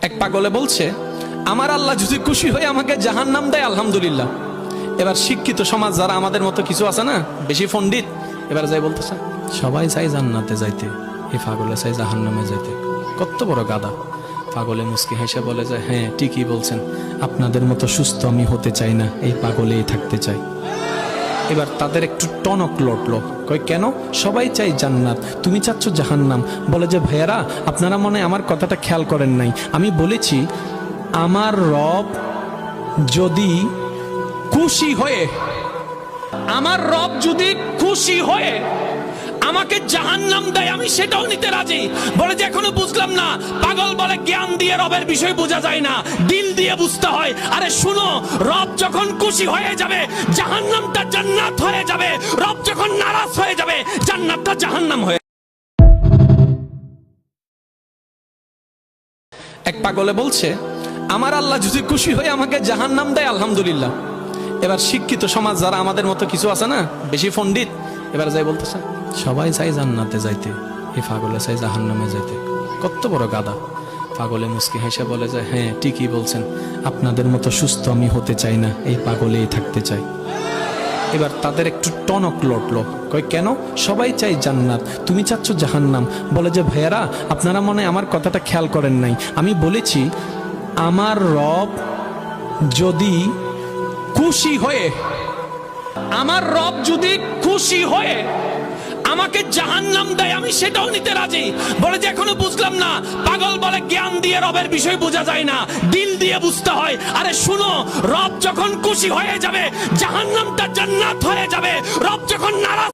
এক পাগলে বলছে, আমার আল্লাহ যদি খুশি হয়ে আমাকে জাহান্নাম দেয় আলহামদুলিল্লাহ। এবার শিক্ষিত সমাজ যারা আমাদের মতো কিছু আছে না, বেশি পণ্ডিত, এবার যাই বলতেছে সবাই চাই জান্নাতে যাইতে, এই পাগলে চাই জাহান্নামে যাইতে। কত বড় গাদা। পাগলে মুস্কি হেসে বলে যায়, হ্যাঁ ঠিকই বলছেন, আপনাদের মতো সুস্থ আমি হতে চাই না, এই পাগলেই থাকতে চাই। এবার তাদের একটু টনক লটলো, কয় কেন? সবাই চাই জান্নাত, তুমি চাচ্ছ জাহান্নাম। বলে যে ভাইয়ারা, আপনারা মনে হয় আমার কথাটা খেয়াল করেন নাই, আমি বলেছি আমার রব যদি খুশি হয়ে, আমার রব যদি খুশি হয়ে আমাকে জাহান্নাম দেয় আমি সেটাও নিতে রাজি। বলে যে এখনো বুঝলাম না। পাগল বলে জ্ঞান দিয়ে রবের বিষয় বোঝা যায় না, দিল দিয়ে বুঝতে হয়। আরে শুনো, রব যখন খুশি হয়ে যাবে জাহান্নামটা জান্নাত হয়ে যাবে, রব যখন নারাজ হয়ে যাবে জান্নাতটা জাহান্নাম হয়ে। এক পাগলে বলছে, আমার আল্লাহ যদি খুশি হয়ে আমাকে জাহান্নাম দেয় আলহামদুলিল্লাহ। এবার শিক্ষিত সমাজ যারা আমাদের মতো কিছু আছে না, বেশি পণ্ডিত, এবার যাই বলতেছে সবাই চাই জান্নাতে যাইতে, এই পাগলে চাই জাহান্নামে যাইতে। কত বড় গাদা। পাগলে মুস্কি হেসে বলে যায়, হ্যাঁ ঠিকই বলছেন, আপনাদের মতো সুস্থ আমি হতে চাই না, এই পাগলেই থাকতে চাই। এবার তাদের একটু টনক লটলো, কয় কেন? সবাই চাই জান্নাত, তুমি চাচ্ছ জাহান্নাম। বলে যে ভাইয়ারা, আপনারা মনে হয় আমার কথাটা খেয়াল করেন নাই, আমি বলেছি আমার রব যদি খুশি হয়ে, আমার রব যদি খুশি হয়ে আমাকে জাহান্নাম দেয় আমি সেটাও নিতে রাজি। বলে যে এখনো বুঝলাম না। পাগল বলে জ্ঞান দিয়ে রবের বিষয় বোঝা যায় না, দিল দিয়ে বুঝতে হয়। আরে শুনো, রব যখন খুশি হয়ে যাবে জাহান্নামটা জান্নাত হয়ে যাবে, রব যখন নারাজ